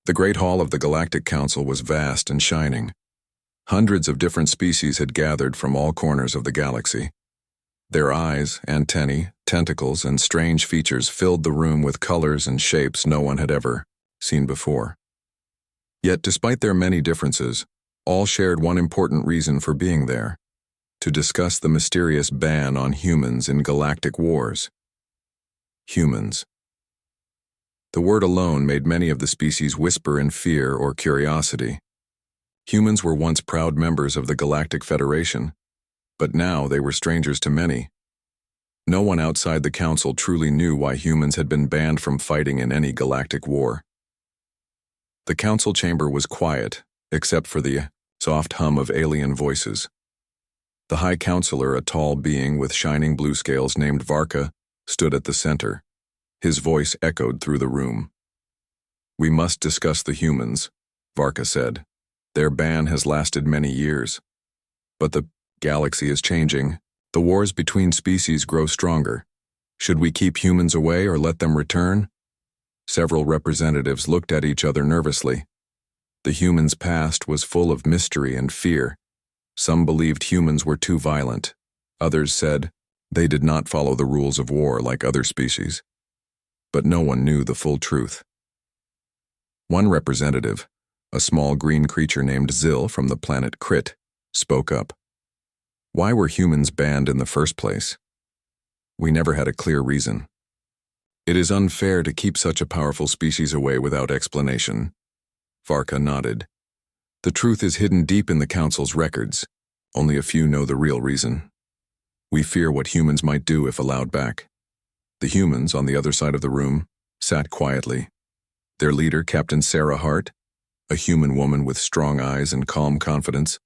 The Great Hall of the Galactic Council was vast and shining. Hundreds of different species had gathered from all corners of the galaxy. Their eyes, antennae, tentacles, and strange features filled the room with colors and shapes no one had ever seen before. Yet, despite their many differences, all shared one important reason for being there: to discuss the mysterious ban on humans in galactic wars. Humans. The word alone made many of the species whisper in fear or curiosity. Humans were once proud members of the Galactic Federation, but now they were strangers to many. No one outside the Council truly knew why humans had been banned from fighting in any galactic war. The Council chamber was quiet, except for the soft hum of alien voices. The High Counselor, a tall being with shining blue scales named Varka, stood at the center. His voice echoed through the room. "We must discuss the humans," Varka said. "Their ban has lasted many years. But the galaxy is changing. The wars between species grow stronger. Should we keep humans away or let them return?" Several representatives looked at each other nervously. The humans' past was full of mystery and fear. Some believed humans were too violent. Others said they did not follow the rules of war like other species. But no one knew the full truth. One representative, a small green creature named Zill from the planet Crit, spoke up. "Why were humans banned in the first place? We never had a clear reason. It is unfair to keep such a powerful species away without explanation." Varka nodded. "The truth is hidden deep in the Council's records. Only a few know the real reason. We fear what humans might do if allowed back." The humans, on the other side of the room, sat quietly. Their leader, Captain Sarah Hart, a human woman with strong eyes and calm confidence,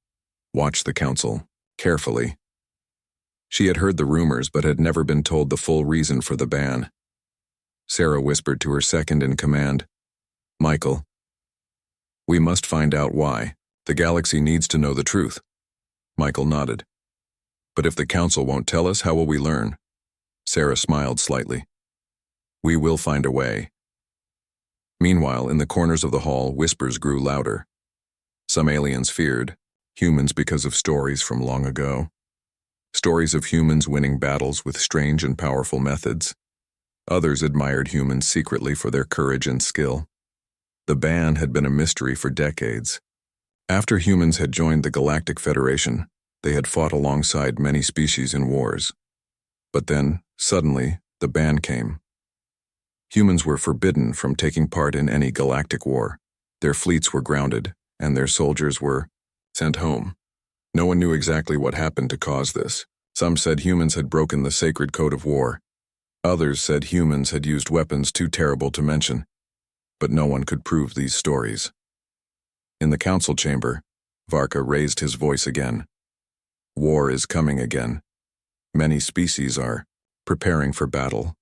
watched the Council carefully. She had heard the rumors but had never been told the full reason for the ban. Sarah whispered to her second in command, "Michael, we must find out why. The galaxy needs to know the truth." Michael nodded. "But if the Council won't tell us, how will we learn?" Sarah smiled slightly. "We will find a way." Meanwhile, in the corners of the hall, whispers grew louder. Some aliens feared humans because of stories from long ago. Stories of humans winning battles with strange and powerful methods. Others admired humans secretly for their courage and skill. The ban had been a mystery for decades. After humans had joined the Galactic Federation, they had fought alongside many species in wars. But then, suddenly, the ban came. Humans were forbidden from taking part in any galactic war. Their fleets were grounded, and their soldiers were sent home. No one knew exactly what happened to cause this. Some said humans had broken the sacred code of war. Others said humans had used weapons too terrible to mention. But no one could prove these stories. In the Council chamber, Varka raised his voice again. "War is coming again. Many species are preparing for battle.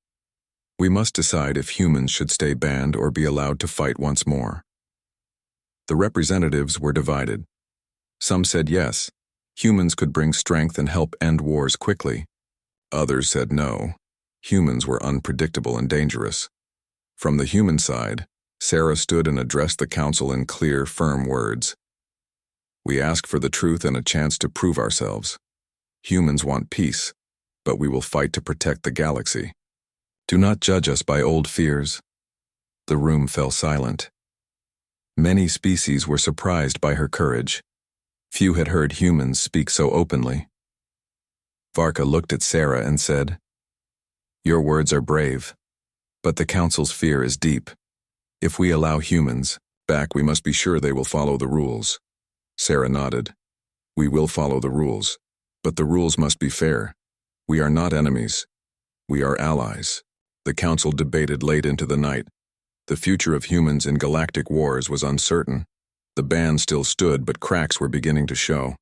We must decide if humans should stay banned or be allowed to fight once more." The representatives were divided. Some said yes, humans could bring strength and help end wars quickly. Others said no, humans were unpredictable and dangerous. From the human side, Sarah stood and addressed the Council in clear, firm words. "We ask for the truth and a chance to prove ourselves. Humans want peace, but we will fight to protect the galaxy. Do not judge us by old fears." The room fell silent. Many species were surprised by her courage. Few had heard humans speak so openly. Varka looked at Sarah and said, "Your words are brave, but the Council's fear is deep. If we allow humans back, we must be sure they will follow the rules." Sarah nodded. "We will follow the rules, but the rules must be fair. We are not enemies. We are allies." The Council debated late into the night. The future of humans in galactic wars was uncertain. The ban still stood, but cracks were beginning to show.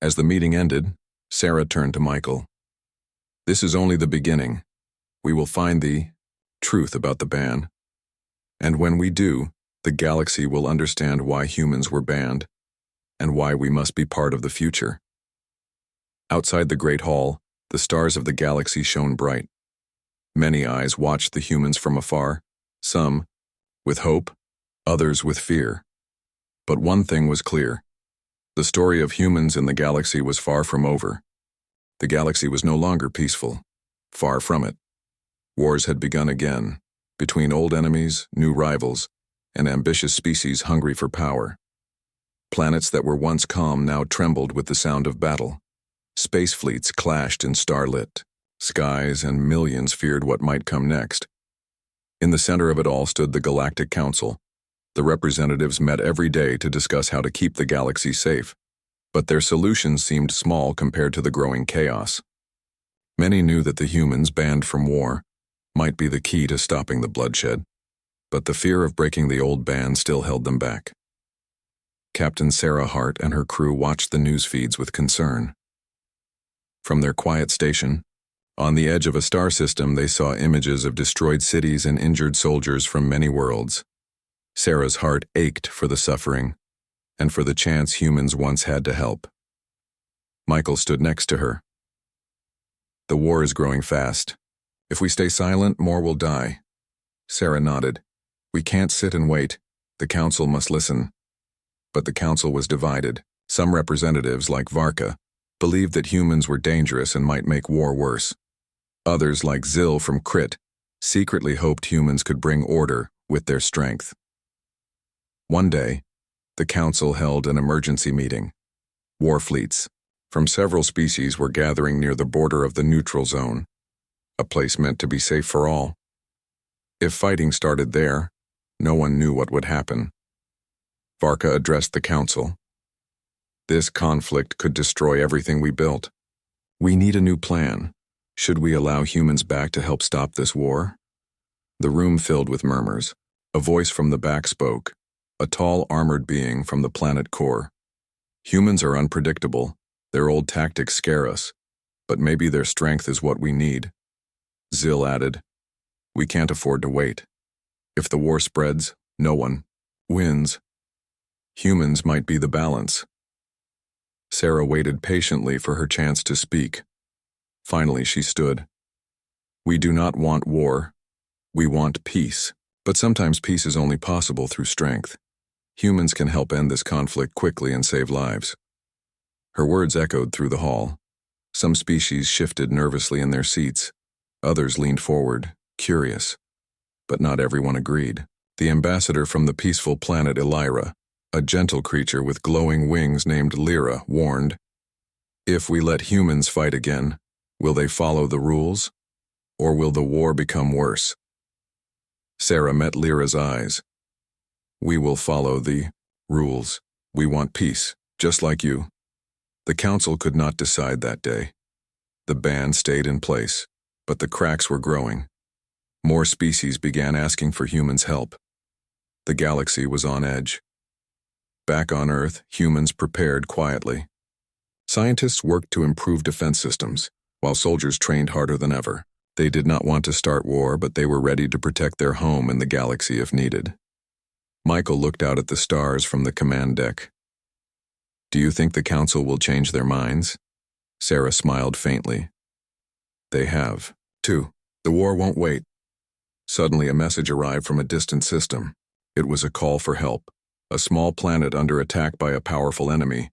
As the meeting ended, Sarah turned to Michael. "This is only the beginning. We will find the truth about the ban. And when we do, the galaxy will understand why humans were banned and why we must be part of the future." Outside the Great Hall, the stars of the galaxy shone bright. Many eyes watched the humans from afar, some with hope, others with fear. But one thing was clear. The story of humans in the galaxy was far from over. The galaxy was no longer peaceful. Far from it. Wars had begun again, between old enemies, new rivals, and ambitious species hungry for power. Planets that were once calm now trembled with the sound of battle. Space fleets clashed in starlit skies, and millions feared what might come next. In the center of it all stood the Galactic Council. The representatives met every day to discuss how to keep the galaxy safe, but their solutions seemed small compared to the growing chaos. Many knew that the humans banned from war might be the key to stopping the bloodshed, but the fear of breaking the old ban still held them back. Captain Sarah Hart and her crew watched the news feeds with concern. From their quiet station, on the edge of a star system, they saw images of destroyed cities and injured soldiers from many worlds. Sarah's heart ached for the suffering and for the chance humans once had to help. Michael stood next to her. The war is growing fast. If we stay silent, more will die. Sarah nodded. We can't sit and wait. The council must listen. But the council was divided. Some representatives, like Varka, believed that humans were dangerous and might make war worse. Others, like Zill from Crit, secretly hoped humans could bring order with their strength. One day, the council held an emergency meeting. War fleets from several species were gathering near the border of the neutral zone, a place meant to be safe for all. If fighting started there, no one knew what would happen. Varka addressed the council. This conflict could destroy everything we built. We need a new plan. Should we allow humans back to help stop this war? The room filled with murmurs. A voice from the back spoke. A tall, armored being from the planet core. Humans are unpredictable. Their old tactics scare us. But maybe their strength is what we need. Zill added, we can't afford to wait. If the war spreads, no one wins. Humans might be the balance. Sarah waited patiently for her chance to speak. Finally, she stood. We do not want war. We want peace. But sometimes peace is only possible through strength. Humans can help end this conflict quickly and save lives. Her words echoed through the hall. Some species shifted nervously in their seats. Others leaned forward, curious. But not everyone agreed. The ambassador from the peaceful planet Elira, a gentle creature with glowing wings named Lyra, warned, if we let humans fight again, will they follow the rules? Or will the war become worse? Sarah met Lyra's eyes. We will follow the rules. We want peace, just like you. The council could not decide that day. The ban stayed in place, but the cracks were growing. More species began asking for humans' help. The galaxy was on edge. Back on Earth, humans prepared quietly. Scientists worked to improve defense systems, while soldiers trained harder than ever. They did not want to start war, but they were ready to protect their home in the galaxy if needed. Michael looked out at the stars from the command deck. Do you think the council will change their minds? Sarah smiled faintly. They have. 2. The war won't wait. Suddenly a message arrived from a distant system. It was a call for help. A small planet under attack by a powerful enemy.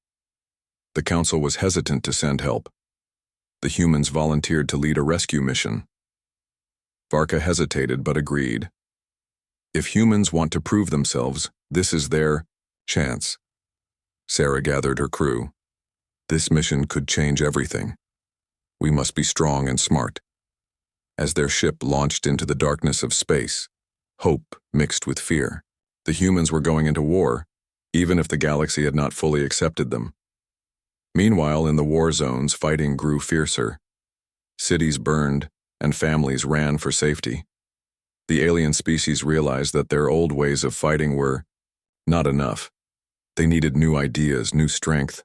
The council was hesitant to send help. The humans volunteered to lead a rescue mission. Varka hesitated but agreed. If humans want to prove themselves, this is their chance. Sarah gathered her crew. This mission could change everything. We must be strong and smart. As their ship launched into the darkness of space, hope mixed with fear. The humans were going into war, even if the galaxy had not fully accepted them. Meanwhile, in the war zones, fighting grew fiercer. Cities burned, and families ran for safety. The alien species realized that their old ways of fighting were not enough. They needed new ideas, new strength.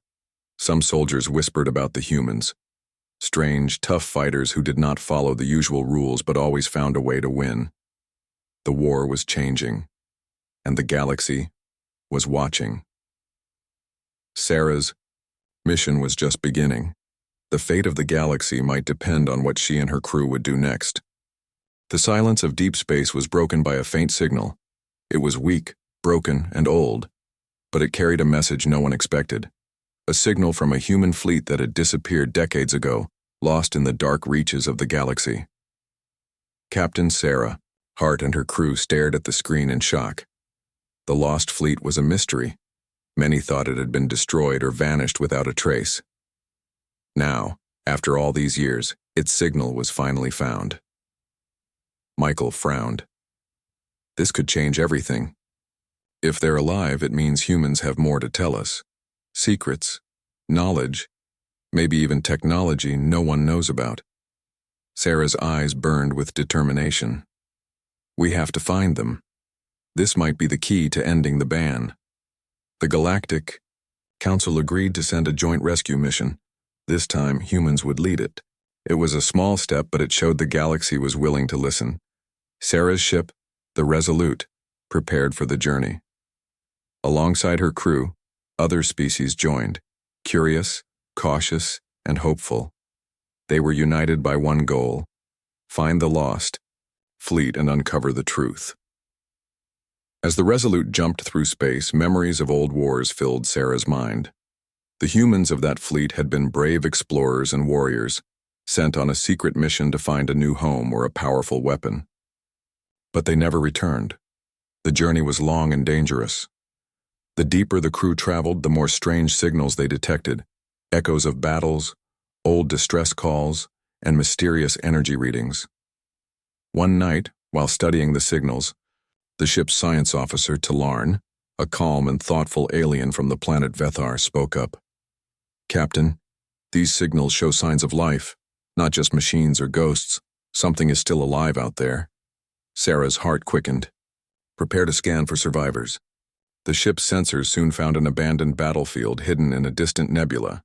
Some soldiers whispered about the humans. Strange, tough fighters who did not follow the usual rules but always found a way to win. The war was changing, and the galaxy was watching. Sarah's mission was just beginning. The fate of the galaxy might depend on what she and her crew would do next. The silence of deep space was broken by a faint signal. It was weak, broken and old, but it carried a message no one expected. A signal from a human fleet that had disappeared decades ago, lost in the dark reaches of the galaxy. Captain Sarah, Hart and her crew stared at the screen in shock. The lost fleet was a mystery. Many thought it had been destroyed or vanished without a trace. Now, after all these years, its signal was finally found. Michael frowned. This could change everything. If they're alive, it means humans have more to tell us. Secrets, knowledge, maybe even technology no one knows about. Sarah's eyes burned with determination. We have to find them. This might be the key to ending the ban. The Galactic Council agreed to send a joint rescue mission. This time, humans would lead it. It was a small step, but it showed the galaxy was willing to listen. Sarah's ship, the Resolute, prepared for the journey. Alongside her crew, other species joined, curious, cautious, and hopeful. They were united by one goal: find the lost fleet and uncover the truth. As the Resolute jumped through space, memories of old wars filled Sarah's mind. The humans of that fleet had been brave explorers and warriors, sent on a secret mission to find a new home or a powerful weapon. But they never returned. The journey was long and dangerous. The deeper the crew traveled, the more strange signals they detected: echoes of battles, old distress calls, and mysterious energy readings. One night, while studying the signals, the ship's science officer, Talarn, a calm and thoughtful alien from the planet Vethar, spoke up. "Captain, these signals show signs of life, not just machines or ghosts. Something is still alive out there." Sarah's heart quickened. "Prepare to scan for survivors." The ship's sensors soon found an abandoned battlefield hidden in a distant nebula.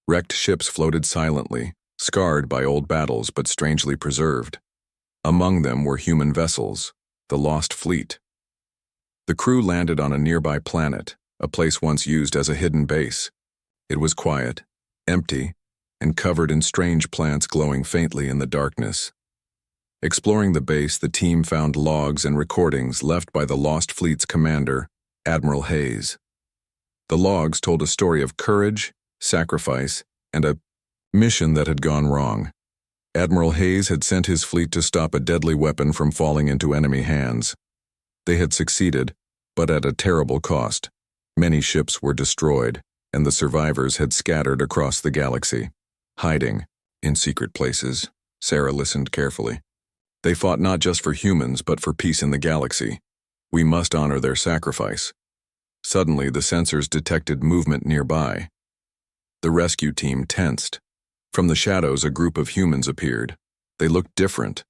Wrecked ships floated silently, scarred by old battles but strangely preserved. Among them were human vessels, the lost fleet. The crew landed on a nearby planet, a place once used as a hidden base. It was quiet, empty, and covered in strange plants glowing faintly in the darkness. Exploring the base, the team found logs and recordings left by the lost fleet's commander, Admiral Hayes. The logs told a story of courage, sacrifice, and a mission that had gone wrong. Admiral Hayes had sent his fleet to stop a deadly weapon from falling into enemy hands. They had succeeded, but at a terrible cost. Many ships were destroyed, and the survivors had scattered across the galaxy, hiding in secret places. Sarah listened carefully. They fought not just for humans, but for peace in the galaxy. We must honor their sacrifice. Suddenly, the sensors detected movement nearby. The rescue team tensed. From the shadows, a group of humans appeared. They looked different,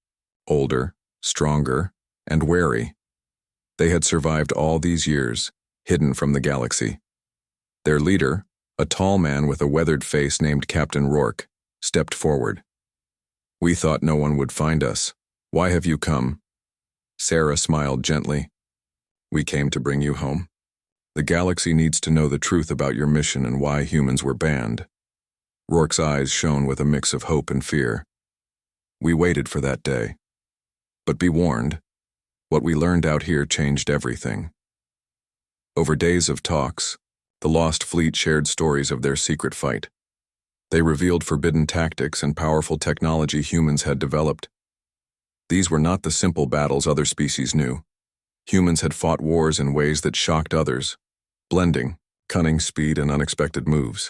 older, stronger, and wary. They had survived all these years, hidden from the galaxy. Their leader, a tall man with a weathered face named Captain Rourke, stepped forward. "We thought no one would find us. Why have you come?" Sarah smiled gently. "We came to bring you home. The galaxy needs to know the truth about your mission and why humans were banned." Rourke's eyes shone with a mix of hope and fear. "We waited for that day. But be warned, what we learned out here changed everything." Over days of talks, the Lost Fleet shared stories of their secret fight. They revealed forbidden tactics and powerful technology humans had developed. These were not the simple battles other species knew. Humans had fought wars in ways that shocked others, blending cunning, speed, and unexpected moves.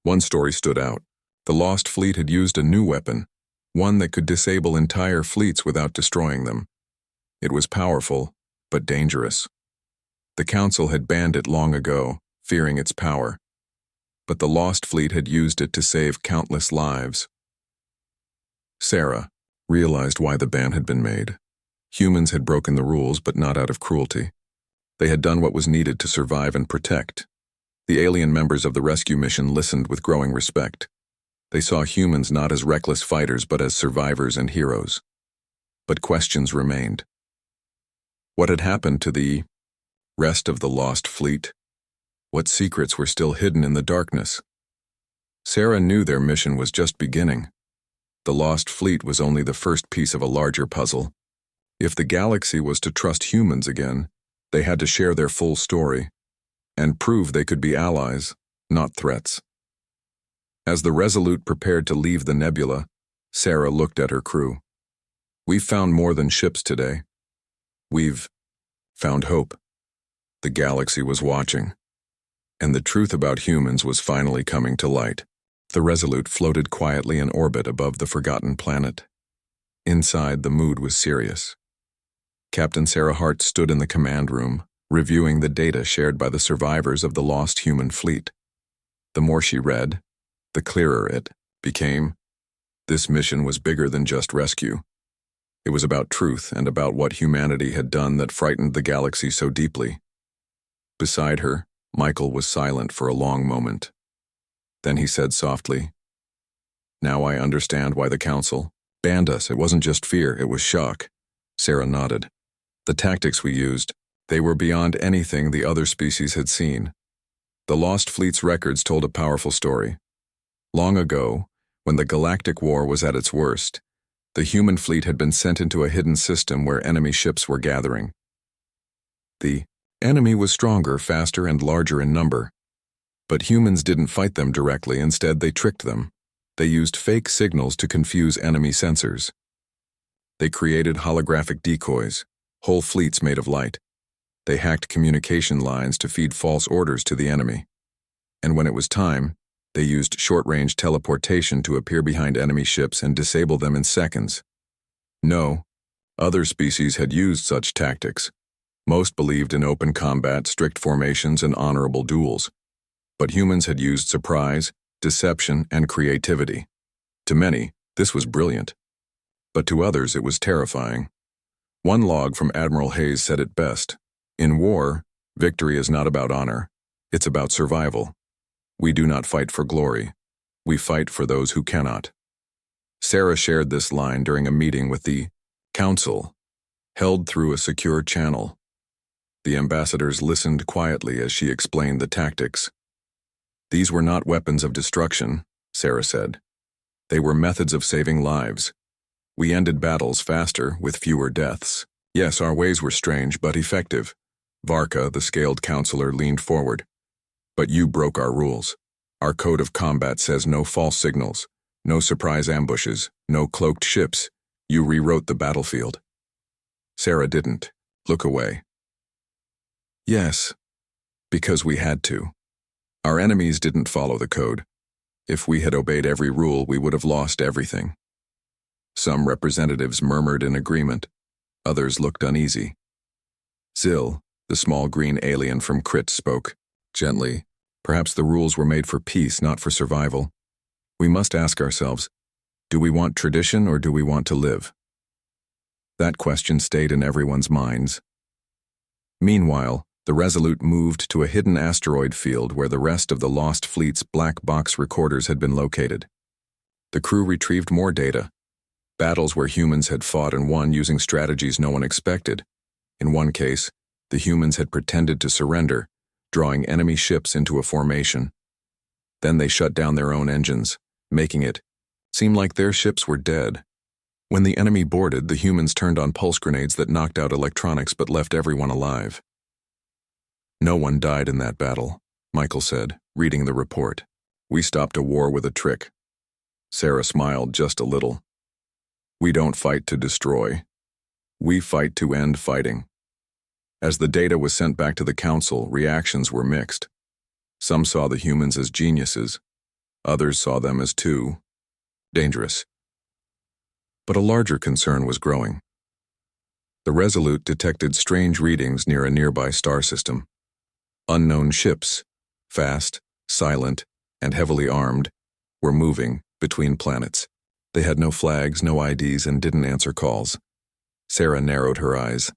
One story stood out. The Lost Fleet had used a new weapon, one that could disable entire fleets without destroying them. It was powerful, but dangerous. The Council had banned it long ago, fearing its power. But the Lost Fleet had used it to save countless lives. Sarah realized why the ban had been made. Humans had broken the rules, but not out of cruelty. They had done what was needed to survive and protect. The alien members of the rescue mission listened with growing respect. They saw humans not as reckless fighters, but as survivors and heroes. But questions remained. What had happened to the rest of the Lost Fleet? What secrets were still hidden in the darkness? Sarah knew their mission was just beginning. The Lost Fleet was only the first piece of a larger puzzle. If the galaxy was to trust humans again, They had to share their full story and prove they could be allies, not threats. As the Resolute prepared to leave the nebula, Sarah looked at her crew. "We've found more than ships today. We've found hope." The galaxy was watching, and the truth about humans was finally coming to light. The Resolute floated quietly in orbit above the forgotten planet. Inside, the mood was serious. Captain Sarah Hart stood in the command room, reviewing the data shared by the survivors of the lost human fleet. The more she read, the clearer it became. This mission was bigger than just rescue. It was about truth and about what humanity had done that frightened the galaxy so deeply. Beside her, Michael was silent for a long moment. Then he said softly, "Now I understand why the Council banned us. It wasn't just fear, it was shock." Sarah nodded. "The tactics we used, they were beyond anything the other species had seen. The Lost Fleet's records told a powerful story. Long ago, when the Galactic War was at its worst, the human fleet had been sent into a hidden system where enemy ships were gathering. The enemy was stronger, faster, and larger in number. But humans didn't fight them directly, instead they tricked them. They used fake signals to confuse enemy sensors. They created holographic decoys, whole fleets made of light. They hacked communication lines to feed false orders to the enemy. And when it was time, they used short-range teleportation to appear behind enemy ships and disable them in seconds. No, other species had used such tactics. Most believed in open combat, strict formations, and honorable duels. But humans had used surprise, deception, and creativity. To many, this was brilliant. But to others, it was terrifying. One log from Admiral Hayes said it best. "In war, victory is not about honor. It's about survival. We do not fight for glory. We fight for those who cannot." Sarah shared this line during a meeting with the Council, held through a secure channel. The ambassadors listened quietly as she explained the tactics. "These were not weapons of destruction," Sarah said. "They were methods of saving lives. We ended battles faster, with fewer deaths. Yes, our ways were strange, but effective." Varka, the scaled counselor, leaned forward. "But you broke our rules. Our code of combat says no false signals, no surprise ambushes, no cloaked ships. You rewrote the battlefield." Sarah didn't look away. "Yes, because we had to. Our enemies didn't follow the code. If we had obeyed every rule, we would have lost everything." Some representatives murmured in agreement. Others looked uneasy. Zil, the small green alien from Crit, spoke gently. "Perhaps the rules were made for peace, not for survival. We must ask ourselves, do we want tradition or do we want to live?" That question stayed in everyone's minds. Meanwhile, the Resolute moved to a hidden asteroid field where the rest of the Lost Fleet's black box recorders had been located. The crew retrieved more data. Battles where humans had fought and won using strategies no one expected. In one case, the humans had pretended to surrender, drawing enemy ships into a formation. Then they shut down their own engines, making it seem like their ships were dead. When the enemy boarded, the humans turned on pulse grenades that knocked out electronics but left everyone alive. "No one died in that battle," Michael said, reading the report. "We stopped a war with a trick." Sarah smiled just a little. "We don't fight to destroy. We fight to end fighting." As the data was sent back to the Council, reactions were mixed. Some saw the humans as geniuses. Others saw them as too dangerous. But a larger concern was growing. The Resolute detected strange readings near a nearby star system. Unknown ships, fast, silent, and heavily armed, were moving between planets. They had no flags, no IDs, and didn't answer calls. Sarah narrowed her eyes.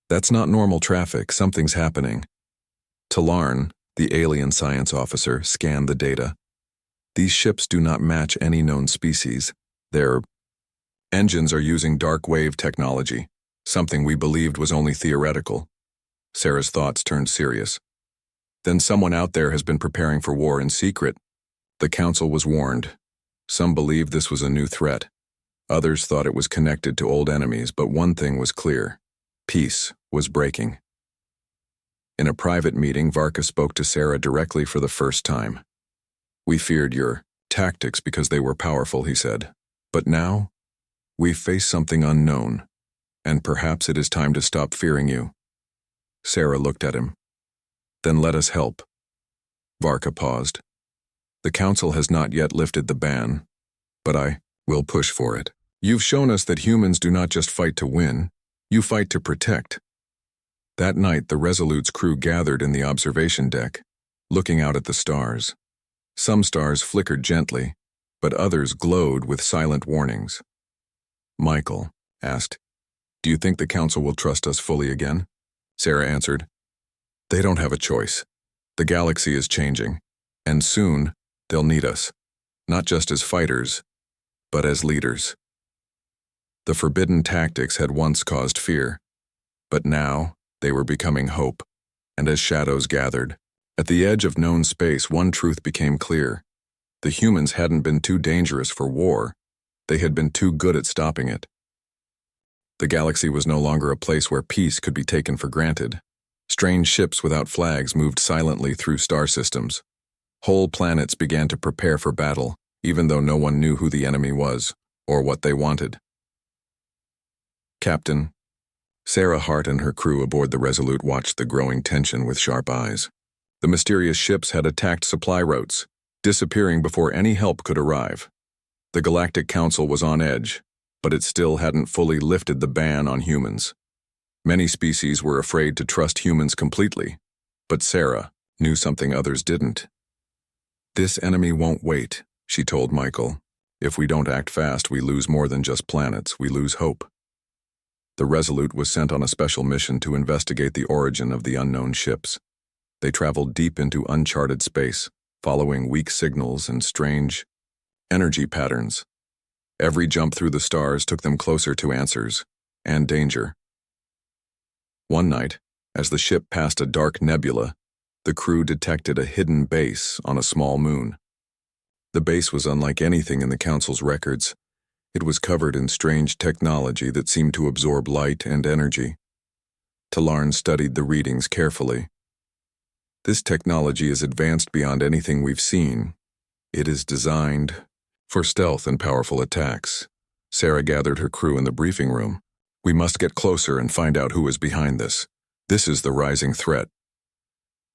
"That's not normal traffic. Something's happening." Talarn, the alien science officer, scanned the data. "These ships do not match any known species. Their engines are using dark wave technology, something we believed was only theoretical." Sarah's thoughts turned serious. "Then someone out there has been preparing for war in secret." The Council was warned. Some believed this was a new threat. Others thought it was connected to old enemies, but one thing was clear. Peace was breaking. In a private meeting, Varka spoke to Sarah directly for the first time. "We feared your tactics because they were powerful," he said. "But now, we face something unknown, and perhaps it is time to stop fearing you." Sarah looked at him. "Then let us help." Varka paused. "The council has not yet lifted the ban, but I will push for it. You've shown us that humans do not just fight to win, you fight to protect." That night, the Resolute's crew gathered in the observation deck, looking out at the stars. Some stars flickered gently, but others glowed with silent warnings. Michael asked, "Do you think the council will trust us fully again?" Sarah answered, "They don't have a choice. The galaxy is changing, and soon they'll need us, not just as fighters, but as leaders." The forbidden tactics had once caused fear, but now they were becoming hope, and as shadows gathered, at the edge of known space, one truth became clear. The humans hadn't been too dangerous for war, they had been too good at stopping it. The galaxy was no longer a place where peace could be taken for granted. Strange ships without flags moved silently through star systems. Whole planets began to prepare for battle, even though no one knew who the enemy was, or what they wanted. Captain, Sarah Hart and her crew aboard the Resolute watched the growing tension with sharp eyes. The mysterious ships had attacked supply routes, disappearing before any help could arrive. The Galactic Council was on edge, but it still hadn't fully lifted the ban on humans. Many species were afraid to trust humans completely, but Sarah knew something others didn't. "This enemy won't wait," she told Michael. "If we don't act fast, we lose more than just planets, we lose hope." The Resolute was sent on a special mission to investigate the origin of the unknown ships. They traveled deep into uncharted space, following weak signals and strange energy patterns. Every jump through the stars took them closer to answers and danger. One night, as the ship passed a dark nebula, the crew detected a hidden base on a small moon. The base was unlike anything in the Council's records. It was covered in strange technology that seemed to absorb light and energy. Talarn studied the readings carefully. "This technology is advanced beyond anything we've seen. It is designed for stealth and powerful attacks." Sarah gathered her crew in the briefing room. "We must get closer and find out who is behind this. This is the rising threat."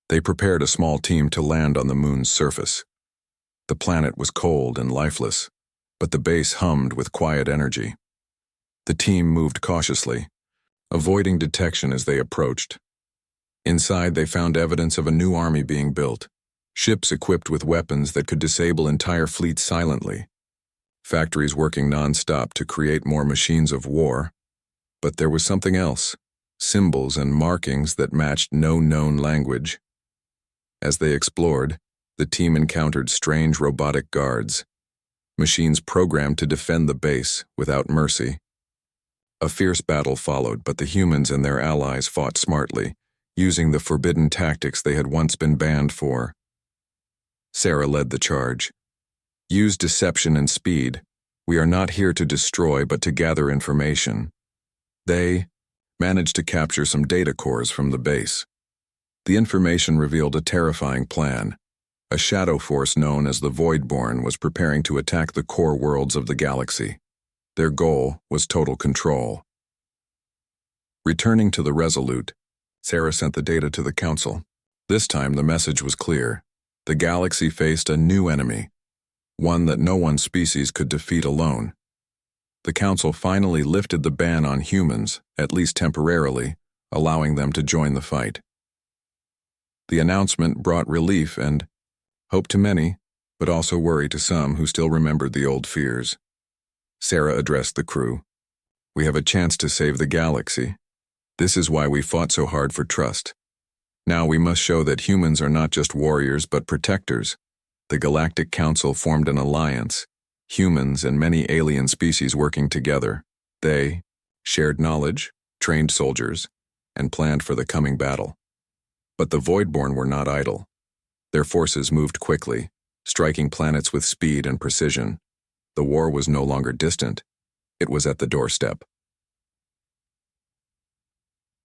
They prepared a small team to land on the moon's surface. The planet was cold and lifeless, but the base hummed with quiet energy. The team moved cautiously, avoiding detection as they approached. Inside, they found evidence of a new army being built, ships equipped with weapons that could disable entire fleets silently, factories working non-stop to create more machines of war. But there was something else, symbols and markings that matched no known language. As they explored, the team encountered strange robotic guards, machines programmed to defend the base without mercy. A fierce battle followed, but the humans and their allies fought smartly, using the forbidden tactics they had once been banned for. Sarah led the charge. "Use deception and speed. We are not here to destroy, but to gather information." They managed to capture some data cores from the base. The information revealed a terrifying plan. A shadow force known as the Voidborn was preparing to attack the core worlds of the galaxy. Their goal was total control. Returning to the Resolute, Sarah sent the data to the Council. This time the message was clear. The galaxy faced a new enemy, one that no one species could defeat alone. The Council finally lifted the ban on humans, at least temporarily, allowing them to join the fight. The announcement brought relief and hope to many, but also worry to some who still remembered the old fears. Sarah addressed the crew. "We have a chance to save the galaxy. This is why we fought so hard for trust. Now we must show that humans are not just warriors but protectors." The Galactic Council formed an alliance, humans and many alien species working together. They shared knowledge, trained soldiers, and planned for the coming battle. But the Voidborn were not idle. Their forces moved quickly, striking planets with speed and precision. The war was no longer distant. It was at the doorstep.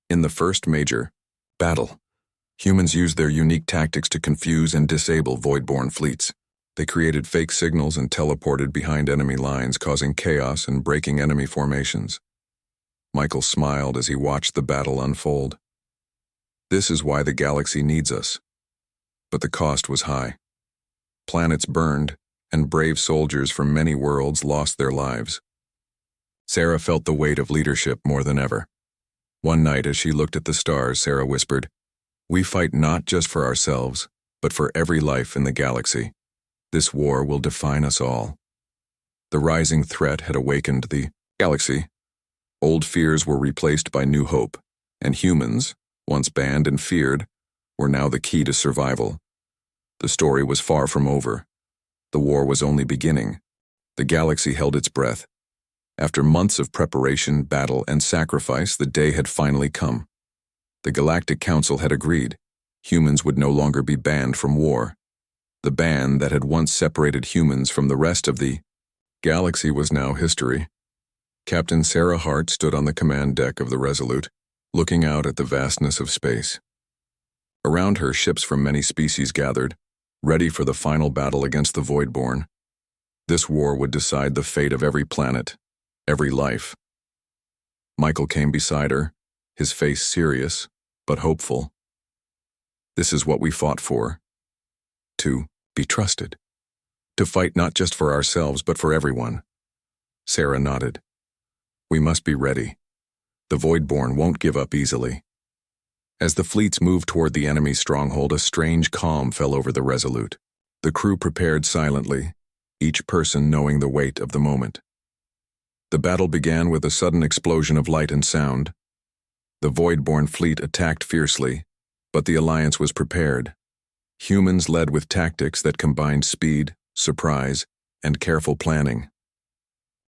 In the first major battle, Humans used their unique tactics to confuse and disable void-born fleets. They created fake signals and teleported behind enemy lines, causing chaos and breaking enemy formations. Michael smiled as he watched the battle unfold. This is why the galaxy needs us. But the cost was high. Planets burned, and brave soldiers from many worlds lost their lives. Sarah felt the weight of leadership more than ever. One night as she looked at the stars, Sarah whispered, "We fight not just for ourselves, but for every life in the galaxy. This war will define us all." The rising threat had awakened the galaxy. Old fears were replaced by new hope, and humans, once banned and feared, were now the key to survival. The story was far from over. The war was only beginning. The galaxy held its breath. After months of preparation, battle, and sacrifice, the day had finally come. The Galactic Council had agreed. Humans would no longer be banned from war. The ban that had once separated humans from the rest of the galaxy was now history. Captain Sarah Hart stood on the command deck of the Resolute, looking out at the vastness of space. Around her, ships from many species gathered, ready for the final battle against the Voidborn. This war would decide the fate of every planet, every life. Michael came beside her, his face serious, but hopeful. "This is what we fought for. To be trusted. To fight not just for ourselves, but for everyone." Sarah nodded. "We must be ready. The Voidborn won't give up easily." As the fleets moved toward the enemy's stronghold, a strange calm fell over the Resolute. The crew prepared silently, each person knowing the weight of the moment. The battle began with a sudden explosion of light and sound. The Voidborn fleet attacked fiercely, but the Alliance was prepared. Humans led with tactics that combined speed, surprise, and careful planning.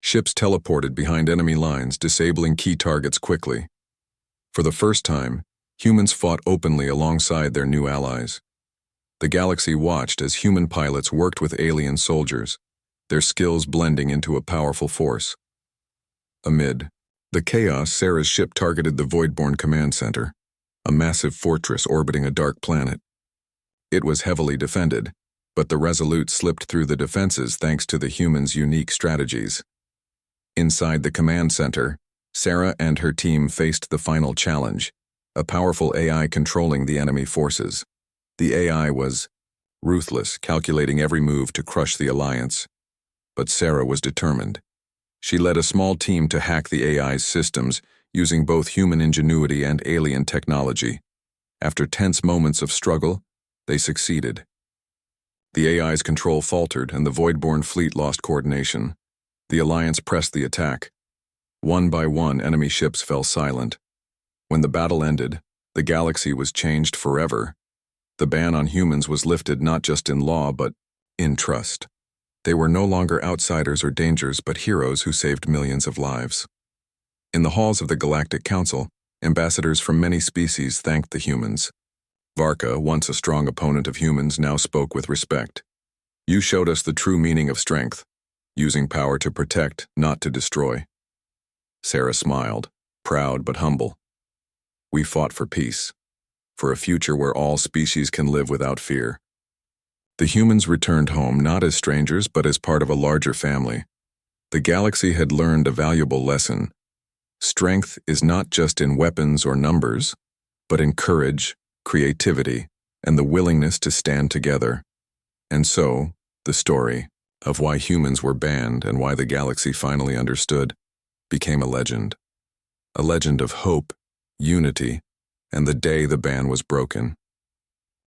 Ships teleported behind enemy lines, disabling key targets quickly. For the first time, humans fought openly alongside their new allies. The galaxy watched as human pilots worked with alien soldiers, their skills blending into a powerful force. Amid the chaos, Sarah's ship targeted the Voidborn command center, a massive fortress orbiting a dark planet. It was heavily defended, but the Resolute slipped through the defenses thanks to the humans' unique strategies. Inside the command center, Sarah and her team faced the final challenge, a powerful AI controlling the enemy forces. The AI was ruthless, calculating every move to crush the Alliance. But Sarah was determined. She led a small team to hack the AI's systems, using both human ingenuity and alien technology. After tense moments of struggle, they succeeded. The AI's control faltered, and the Voidborn fleet lost coordination. The Alliance pressed the attack. One by one, enemy ships fell silent. When the battle ended, the galaxy was changed forever. The ban on humans was lifted not just in law, but in trust. They were no longer outsiders or dangers, but heroes who saved millions of lives. In the halls of the Galactic Council, ambassadors from many species thanked the humans. Varka, once a strong opponent of humans, now spoke with respect. "You showed us the true meaning of strength, using power to protect, not to destroy." Sarah smiled, proud but humble. "We fought for peace, for a future where all species can live without fear." The humans returned home not as strangers but as part of a larger family. The galaxy had learned a valuable lesson. Strength is not just in weapons or numbers, but in courage, creativity, and the willingness to stand together. And so, the story of why humans were banned and why the galaxy finally understood became a legend. A legend of hope, unity, and the day the ban was broken.